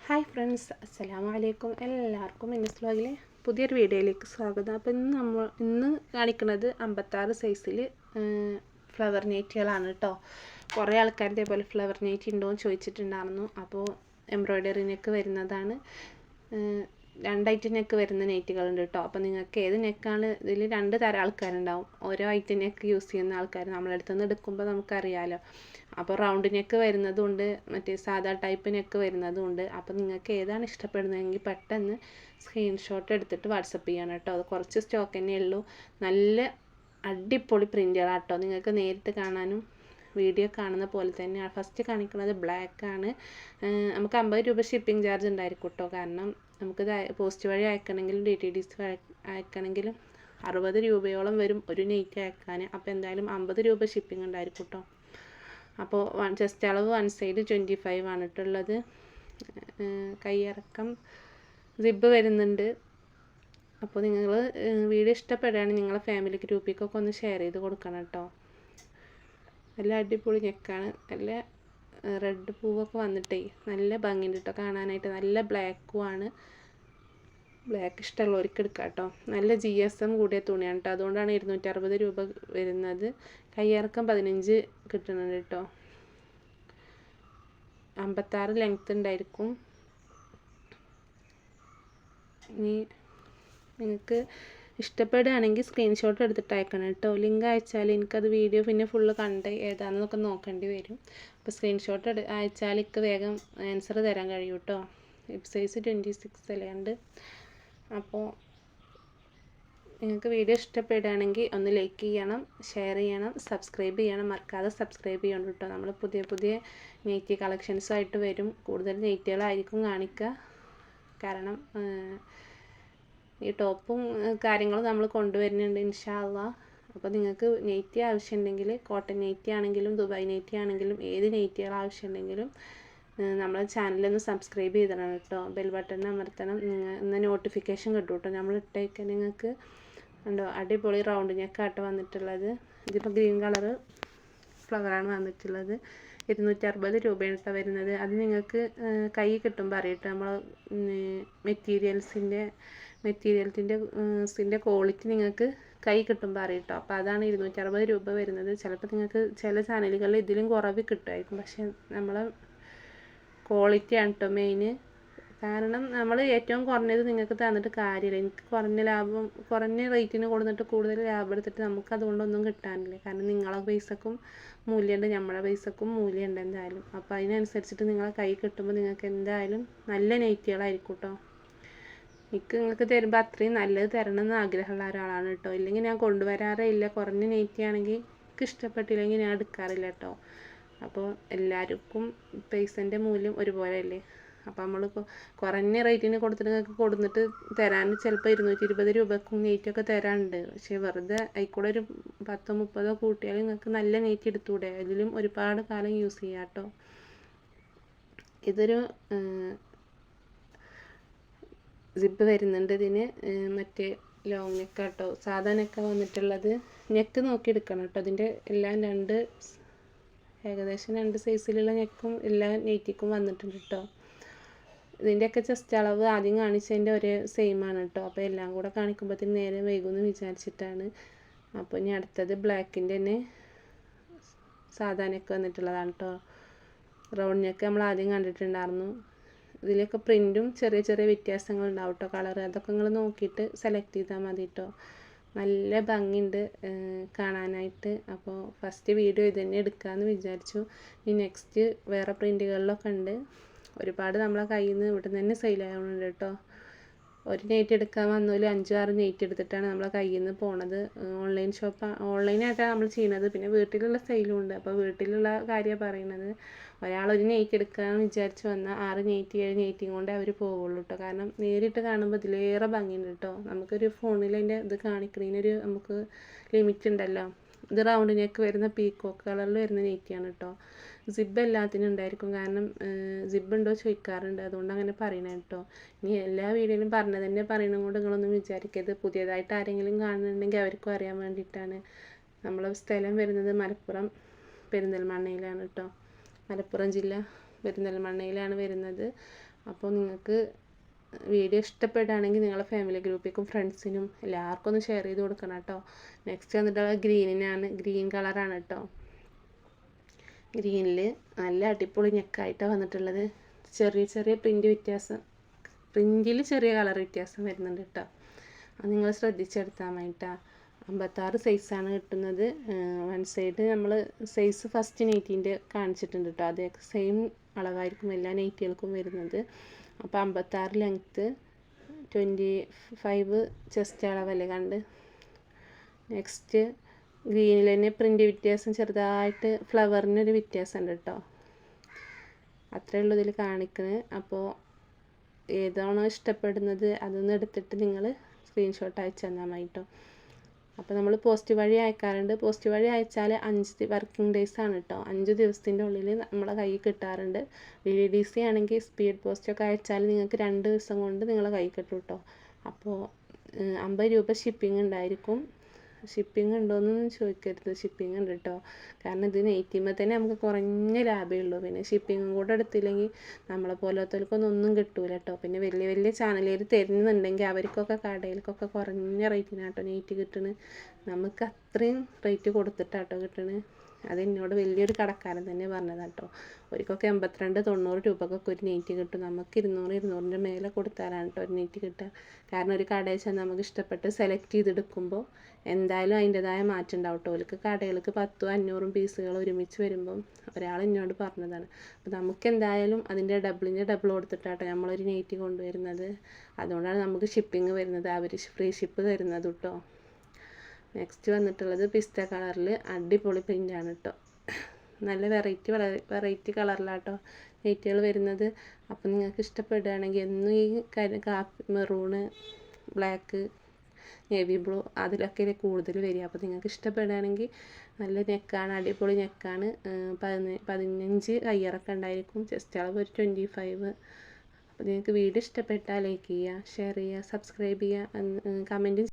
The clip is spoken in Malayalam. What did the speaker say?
ഹായ് ഫ്രണ്ട്സ്, അസ്സലാമു അലൈക്കും. എല്ലാവർക്കും മിന്നസ് വ്ലോഗിലെ പുതിയൊരു വീഡിയോയിലേക്ക് സ്വാഗതം. അപ്പോൾ ഇന്ന് കാണിക്കുന്നത് 56 സൈസിൽ ഫ്ലവർ നെറ്റുകളാണ് കേട്ടോ. കുറേ ആൾക്കാർ ഇതേപോലെ ഫ്ലവർ നെറ്റ് ഉണ്ടോ എന്ന് ചോദിച്ചിട്ടുണ്ടായിരുന്നു. അപ്പോൾ എംബ്രോയ്ഡറി നെക്ക് വരുന്നതാണ്. 2 ഐറ്റം നെക്ക് വരുന്ന നെറ്റുകളുണ്ട് കേട്ടോ. അപ്പോൾ നിങ്ങൾക്ക് ഏത് നെക്കാണ്, ഇതിൽ 2 തരം ആൾക്കാരുണ്ടാവും. ഓരോ ഐറ്റം നെക്ക് യൂസ് ചെയ്യുന്ന ആൾക്കാർ നമ്മളെ അടുത്ത് നിന്ന് എടുക്കുമ്പോൾ നമുക്കറിയാമല്ലോ. അപ്പോൾ റൗണ്ട് നെക്ക് വരുന്നതുണ്ട്, മറ്റേ സാധാ ടൈപ്പ് നെക്ക് വരുന്നതുണ്ട്. അപ്പോൾ നിങ്ങൾക്ക് ഏതാണ് ഇഷ്ടപ്പെടുന്നതെങ്കിൽ പെട്ടെന്ന് സ്ക്രീൻഷോട്ട് എടുത്തിട്ട് വാട്സപ്പ് ചെയ്യണം കേട്ടോ. അത് കുറച്ച് സ്റ്റോക്ക് തന്നെ ഉള്ളൂ. നല്ല അടിപൊളി പ്രിൻ്റുകളാണ് കേട്ടോ. നിങ്ങൾക്ക് നേരിട്ട് കാണാനും വീഡിയോ കാണുന്ന പോലെ തന്നെ. ഫസ്റ്റ് കാണിക്കുന്നത് ബ്ലാക്ക് ആണ്. നമുക്ക് 50 രൂപ ഷിപ്പിംഗ് ചാർജ് ഉണ്ടായിരിക്കും കേട്ടോ. കാരണം നമുക്ക് പോസ്റ്റ് വഴി അയക്കണമെങ്കിലും DTDC അയക്കണമെങ്കിലും 60 രൂപയോളം വരും ഒരു നെറ്റ് അയക്കാൻ. അപ്പോൾ എന്തായാലും 50 രൂപ ഷിപ്പിംഗ് ഉണ്ടായിരിക്കും കേട്ടോ. അപ്പോൾ ചെസ്റ്റ് അളവ് 1 സൈഡ് 25 ആണ് ഇട്ടുള്ളത്. കൈയിറക്കം സിബ് വരുന്നുണ്ട്. അപ്പോൾ നിങ്ങൾ വീഡിയോ ഇഷ്ടപ്പെടുകയാണെങ്കിൽ നിങ്ങളെ ഫാമിലി ഗ്രൂപ്പിലേക്കൊക്കെ ഒന്ന് ഷെയർ ചെയ്ത് കൊടുക്കണം കേട്ടോ. നല്ല അടിപൊളി നെക്കാണ്. നല്ല റെഡ് പൂവൊക്കെ വന്നിട്ടേ നല്ല ഭംഗിയുണ്ട് കേട്ടോ കാണാനായിട്ട്. നല്ല ബ്ലാക്കും ആണ്. ബ്ലാക്ക് ഇഷ്ടമുള്ളവർക്ക് എടുക്കാം കേട്ടോ. നല്ല GSM കൂടിയ തുണിയാണ് കേട്ടോ. അതുകൊണ്ടാണ് 260 രൂപ വരുന്നത്. കയ്യിറക്കം 15 കിട്ടുന്നുണ്ട് കേട്ടോ. 56 ലെങ്ത്ത് ഉണ്ടായിരിക്കും. ഇനി നിങ്ങൾക്ക് ഇഷ്ടപ്പെടുകയാണെങ്കിൽ സ്ക്രീൻഷോട്ട് എടുത്തിട്ട് അയക്കണം കേട്ടോ. ലിങ്ക് അയച്ചാൽ എനിക്കത് വീഡിയോ പിന്നെ ഫുള്ള് കണ്ട് ഏതാണെന്നൊക്കെ നോക്കേണ്ടി വരും. അപ്പോൾ സ്ക്രീൻഷോട്ട് അയച്ചാൽ എനിക്ക് വേഗം ആൻസർ തരാൻ കഴിയും കേട്ടോ. ഹിപ്പ് സൈസ് 26 അല്ലാണ്ട്. അപ്പോൾ നിങ്ങൾക്ക് വീഡിയോ ഇഷ്ടപ്പെടുകയാണെങ്കിൽ ഒന്ന് ലൈക്ക് ചെയ്യണം, ഷെയർ ചെയ്യണം, സബ്സ്ക്രൈബ് ചെയ്യണം. മറക്കാതെ സബ്സ്ക്രൈബ് ചെയ്യണം കേട്ടോ. നമ്മൾ പുതിയ പുതിയ നെറ്റി കളക്ഷൻസുമായിട്ട് വരും. കൂടുതൽ നെറ്റുകളായിരിക്കും കാണിക്കുക. കാരണം ഈ ടോപ്പും കാര്യങ്ങളും നമ്മൾ കൊണ്ടുവരുന്നുണ്ട് ഇൻഷാ അള്ളാ. അപ്പോൾ നിങ്ങൾക്ക് നെറ്റി ആവശ്യമുണ്ടെങ്കിൽ, കോട്ടൺ നെറ്റി ആണെങ്കിലും ദുബായ് നെറ്റി ആണെങ്കിലും ഏത് നെറ്റികൾ ആവശ്യമുണ്ടെങ്കിലും നമ്മളെ ചാനലൊന്ന് സബ്സ്ക്രൈബ് ചെയ്തണം കേട്ടോ. ബെൽ ബട്ടൺ അമർത്തണം. എന്നാൽ നോട്ടിഫിക്കേഷൻ കിട്ടും കേട്ടോ. നമ്മൾ ഇട്ടേക്ക് നിങ്ങൾക്ക് ഉണ്ടോ അടിപൊളി റൗണ്ട് നെക്കാട്ടോ വന്നിട്ടുള്ളത്. ഇതിപ്പോൾ ഗ്രീൻ കളറ് ഫ്ലവറാണ് വന്നിട്ടുള്ളത്. 260 രൂപയാണ് കേട്ടോ വരുന്നത്. അത് നിങ്ങൾക്ക് കൈ കിട്ടുമ്പോൾ അറിയട്ടെ. നമ്മൾ മെറ്റീരിയൽസിൻ്റെ ക്വാളിറ്റി നിങ്ങൾക്ക് കൈ കിട്ടുമ്പോൾ അറിയട്ടോ. അപ്പോൾ അതാണ് 260 രൂപ വരുന്നത്. ചിലപ്പോൾ നിങ്ങൾക്ക് ചില ചാനലുകളിൽ ഇതിലും കുറവ് കിട്ടുമായിരിക്കും. പക്ഷേ നമ്മളെ ക്വാളിറ്റിയാണ് കേട്ടോ മെയിന്. കാരണം നമ്മൾ ഏറ്റവും കുറഞ്ഞത് നിങ്ങൾക്ക് തന്നിട്ട് കാര്യമില്ല. എനിക്ക് കുറഞ്ഞ റേറ്റിന് കൊടുത്തിട്ട് കൂടുതൽ ലാഭം എടുത്തിട്ട് നമുക്ക് അതുകൊണ്ടൊന്നും കിട്ടാനില്ല. കാരണം നിങ്ങളെ പൈസക്കും മൂല്യമുണ്ട്, നമ്മളെ പൈസക്കും മൂല്യമുണ്ട് എന്തായാലും. അപ്പോൾ അതിനനുസരിച്ചിട്ട് നിങ്ങളെ കൈ കിട്ടുമ്പോൾ നിങ്ങൾക്ക് എന്തായാലും നല്ല നെറ്റുകളായിരിക്കും കേട്ടോ. നിങ്ങൾക്ക് തരുമ്പോൾ അത്രയും നല്ലത് തരണം എന്ന് ആഗ്രഹമുള്ള ഒരാളാണ് കേട്ടോ. ഇല്ലെങ്കിൽ ഞാൻ കൊണ്ടുവരാറേ ഇല്ല. കുറഞ്ഞ നെറ്റിയാണെങ്കിൽ എനിക്ക് ഇഷ്ടപ്പെട്ടില്ലെങ്കിൽ ഞാൻ എടുക്കാറില്ല കേട്ടോ. അപ്പോൾ എല്ലാവർക്കും പൈസൻ്റെ മൂല്യം ഒരുപോലെ അല്ലേ. അപ്പോൾ നമ്മളിപ്പോൾ കുറഞ്ഞ റേറ്റിന് കൊടുത്തിട്ട് തരാൻ ചിലപ്പോൾ 220 രൂപക്കും നെറ്റൊക്കെ തരാനുണ്ട്. പക്ഷേ വെറുതെ അതിൽക്കൂടെ ഒരു 10-30 കൂട്ടിയാൽ നിങ്ങൾക്ക് നല്ല നെറ്റ് എടുത്തൂടെ. അതിലും ഒരുപാട് കാലം യൂസ് ചെയ്യാം കേട്ടോ. ഇതൊരു സിബ് വരുന്നുണ്ട് ഇതിന്. മറ്റേ ലോങ് നെക്ക് കേട്ടോ. സാധാ നെക്കാണ് വന്നിട്ടുള്ളത്. നെക്ക് നോക്കി എടുക്കണം കേട്ടോ. ഇതിൻ്റെ എല്ലാം ഏകദേശം 2 സൈസിലുള്ള നെക്കും എല്ലാ നെറ്റിക്കും വന്നിട്ടുണ്ട് കേട്ടോ. ഇതിൻ്റെയൊക്കെ ചെസ്റ്റ് അളവ് ആദ്യം കാണിച്ചതിൻ്റെ ഒരേ സെയിമാണ് കേട്ടോ. അപ്പോൾ എല്ലാം കൂടെ കാണിക്കുമ്പോഴത്തേന് നേരെ വൈകുമെന്ന് വിചാരിച്ചിട്ടാണ്. അപ്പോൾ ഇനി അടുത്തത് ബ്ലാക്കിൻ്റെ തന്നെ സാധാ നെക്ക് വന്നിട്ടുള്ളതാണ് കേട്ടോ. റൗണ്ട് നെക്ക് നമ്മൾ ആദ്യം കണ്ടിട്ടുണ്ടായിരുന്നു. ഇതിലൊക്കെ പ്രിൻറ്റും ചെറിയ ചെറിയ വ്യത്യാസങ്ങൾ ഉണ്ടാവും കേട്ടോ. കളർ അതൊക്കെ നിങ്ങൾ നോക്കിയിട്ട് സെലക്ട് ചെയ്താൽ മതി കേട്ടോ. നല്ല ഭംഗിയുണ്ട് കാണാനായിട്ട്. അപ്പോൾ ഫസ്റ്റ് വീഡിയോ ഇത് തന്നെ എടുക്കാമെന്ന് വിചാരിച്ചു. ഇനി നെക്സ്റ്റ് വേറെ പ്രിൻറ്റുകളിലൊക്കെ ഉണ്ട്. ഒരുപാട് നമ്മളെ കയ്യിൽ നിന്ന് ഇവിടെ നിന്ന് തന്നെ സെയിലാവുന്നുണ്ട് കേട്ടോ. ഒരു നെറ്റ് എടുക്കാൻ വന്നതിൽ 5-6 നെറ്റ് എടുത്തിട്ടാണ് നമ്മളെ കയ്യിൽ നിന്ന് പോണത്. ഓൺലൈനായിട്ടാണ് നമ്മൾ ചെയ്യുന്നത്. പിന്നെ വീട്ടിലുള്ള സെയിലും ഉണ്ട്. അപ്പോൾ വീട്ടിലുള്ള കാര്യമാണ് പറയുന്നത്. ഒരാളൊരു നെറ്റ് എടുക്കാമെന്ന് വിചാരിച്ച് വന്നാൽ 6 നെറ്റ് 7 നെറ്റും കൊണ്ട് അവർ പോവുള്ളൂ കേട്ടോ. കാരണം നേരിട്ട് കാണുമ്പോൾ ഇതിലേറെ ഭംഗിയുണ്ട് കേട്ടോ. നമുക്കൊരു ഫോണിൽ അതിൻ്റെ ഇത് കാണിക്കുന്നതിനൊരു നമുക്ക് ലിമിറ്റ് ഉണ്ടല്ലോ. ഇത് റൗണ്ട് നെക്ക് വരുന്ന പീക്കോക്ക് കളറിൽ വരുന്ന നെറ്റിയാണ് കേട്ടോ. സിബ് എല്ലാത്തിനും ഉണ്ടായിരിക്കും. കാരണം സിബ് ഉണ്ടോ ചോദിക്കാറുണ്ട്. അതുകൊണ്ട് അങ്ങനെ പറയണേ കേട്ടോ. ഇനി എല്ലാ വീഡിയോയിലും പറഞ്ഞത് തന്നെ പറയണം കൊണ്ട് നിങ്ങളൊന്നും വിചാരിക്കരുത്. പുതിയതായിട്ട് ആരെങ്കിലും കാണുന്നുണ്ടെങ്കിൽ അവർക്കും അറിയാൻ വേണ്ടിയിട്ടാണ്. നമ്മളെ സ്ഥലം വരുന്നത് മലപ്പുറം പെരിന്തൽമണ്ണയിലാണ് കേട്ടോ. മലപ്പുറം ജില്ല പെരിന്തൽമണ്ണയിലാണ് വരുന്നത്. അപ്പോൾ നിങ്ങൾക്ക് വീഡിയോ ഇഷ്ടപ്പെടുകയാണെങ്കിൽ നിങ്ങളുടെ ഫാമിലി ഗ്രൂപ്പിലേക്കും ഫ്രണ്ട്സിനും എല്ലാവർക്കും ഒന്ന് ഷെയർ ചെയ്ത് കൊടുക്കണം കേട്ടോ. നെക്സ്റ്റ് വന്നിട്ടുള്ള ഗ്രീൻ കളറാണ് കേട്ടോ. ഗ്രീനിൽ നല്ല അടിപൊളി നെക്കായിട്ടാണ് വന്നിട്ടുള്ളത്. ചെറിയ പ്രിൻറ്റിൽ ചെറിയ കളർ വ്യത്യാസം വരുന്നുണ്ട് കേട്ടോ. അത് നിങ്ങൾ ശ്രദ്ധിച്ചെടുത്താൽ മതി കേട്ടോ. 56 സൈസാണ് കിട്ടുന്നത്. വൺ സൈഡ് നമ്മൾ സൈസ് ഫസ്റ്റ് നൈറ്റീൻ്റെ കാണിച്ചിട്ടുണ്ട് കേട്ടോ. അതേ സെയിം അളവായിരിക്കും എല്ലാ നൈറ്റികൾക്കും വരുന്നത്. അപ്പോൾ 56 ലെങ്ത്ത്, 25 ചെസ്റ്റ് അളവല്ലേ കണ്ട്. നെക്സ്റ്റ് ഗ്രീനിൽ തന്നെ പ്രിൻ്റ് വ്യത്യാസം ചെറുതായിട്ട് ഫ്ലവറിനൊരു വ്യത്യാസമുണ്ട് കേട്ടോ. അത്രയേ ഉള്ളൂ ഇതിൽ കാണിക്കുന്നത്. അപ്പോൾ ഏതാണോ ഇഷ്ടപ്പെടുന്നത് അതൊന്ന് എടുത്തിട്ട് നിങ്ങൾ സ്ക്രീൻഷോട്ട് അയച്ചു തന്നാൽ മതി കേട്ടോ. അപ്പോൾ നമ്മൾ പോസ്റ്റ് വഴി അയക്കാറുണ്ട്. പോസ്റ്റ് വഴി അയച്ചാൽ 5 വർക്കിംഗ് ഡേയ്സ് ആണ് കേട്ടോ. 5 ദിവസത്തിൻ്റെ ഉള്ളിൽ നമ്മളെ കയ്യിൽ കിട്ടാറുണ്ട്. DDDC ആണെങ്കിൽ സ്പീഡ് പോസ്റ്റൊക്കെ അയച്ചാൽ നിങ്ങൾക്ക് 2 ദിവസം കൊണ്ട് നിങ്ങളെ കയ്യിൽ കിട്ടും കേട്ടോ. അപ്പോൾ 50 രൂപ ഷിപ്പിംഗ് ഉണ്ടായിരിക്കും. ഷിപ്പിംഗ് ഉണ്ടോയെന്നൊന്നും ചോദിക്കരുത്, ഷിപ്പിംഗ് ഉണ്ട് കേട്ടോ. കാരണം ഇത് നെയ്റ്റുമ്പോൾ തന്നെ നമുക്ക് കുറഞ്ഞ ലാഭമേ ഉള്ളൂ. പിന്നെ ഷിപ്പിങ്ങും കൂടെ എടുത്തില്ലെങ്കിൽ നമ്മളെ പോലത്തവർക്കൊന്നും ഒന്നും കിട്ടൂല കേട്ടോ. പിന്നെ വലിയ ചാനലുകാർ തരുന്നുണ്ടെങ്കിൽ അവർക്കൊക്കെ കടയിലേക്കൊക്കെ കുറഞ്ഞ റേറ്റിനാണ് കേട്ടോ നെയ്റ്റ് കിട്ടുന്നത്. നമുക്ക് അത്രയും റേറ്റ് കൊടുത്തിട്ടാട്ടോ കിട്ടുന്നത്. അത് എന്നോട് വലിയൊരു കടക്കാരൻ തന്നെ പറഞ്ഞതാണ് കേട്ടോ. ഒരിക്കൊക്കെ 82-90 രൂപക്കൊക്കെ ഒരു നെയ്റ്റ് കിട്ടും. നമുക്ക് 200-200ൻ്റെ മേലെ കൊടുത്താലാണ് കേട്ടോ ഒരു നെയ്റ്റ് കിട്ടുക. കാരണം ഒരു കടയിൽ ചെന്ന് നമുക്ക് ഇഷ്ടപ്പെട്ട് സെലക്ട് ചെയ്തെടുക്കുമ്പോൾ എന്തായാലും അതിൻ്റെതായ മാറ്റം ഉണ്ടാവും കേട്ടോ. ഓർക്ക് കടകൾക്ക് 10-500 പീസുകൾ ഒരുമിച്ച് വരുമ്പം ഒരാൾ എന്നോട് പറഞ്ഞതാണ്. അപ്പോൾ നമുക്ക് എന്തായാലും അതിൻ്റെ ഡബിൾ കൊടുത്തിട്ടാട്ടോ നമ്മളൊരു നെയ്റ്റ് കൊണ്ടുവരുന്നത്. അതുകൊണ്ടാണ് നമുക്ക് ഷിപ്പിംഗ് വരുന്നത്, അവർ ഫ്രീ ഷിപ്പ് തരുന്നത് കേട്ടോ. നെക്സ്റ്റ് വന്നിട്ടുള്ളത് പിസ്ത കളറിൽ അടിപൊളി പ്രിൻ്റാണ് കേട്ടോ. നല്ല വെറൈറ്റി കളറിലാട്ടോ നെയ്റ്റുകൾ വരുന്നത്. അപ്പോൾ നിങ്ങൾക്ക് ഇഷ്ടപ്പെടുകയാണെങ്കിൽ എന്നും ഈ കാപ്പി, മെറൂണ്, ബ്ലാക്ക്, നേവി ബ്ലൂ അതിലൊക്കെ കൂടുതൽ വരിക. അപ്പോൾ നിങ്ങൾക്ക് ഇഷ്ടപ്പെടുകയാണെങ്കിൽ നല്ല നെക്കാണ്, അടിപൊളി നെക്കാണ്. 15 കയ്യറൊക്കെ ഉണ്ടായിരിക്കും. ചെസ്റ്റ് അളവ് ഒരു 25. അപ്പോൾ നിങ്ങൾക്ക് വീഡിയോ ഇഷ്ടപ്പെട്ടാൽ ലൈക്ക് ചെയ്യുക, ഷെയർ ചെയ്യുക, സബ്സ്ക്രൈബ് ചെയ്യുക, കമൻറ്റ്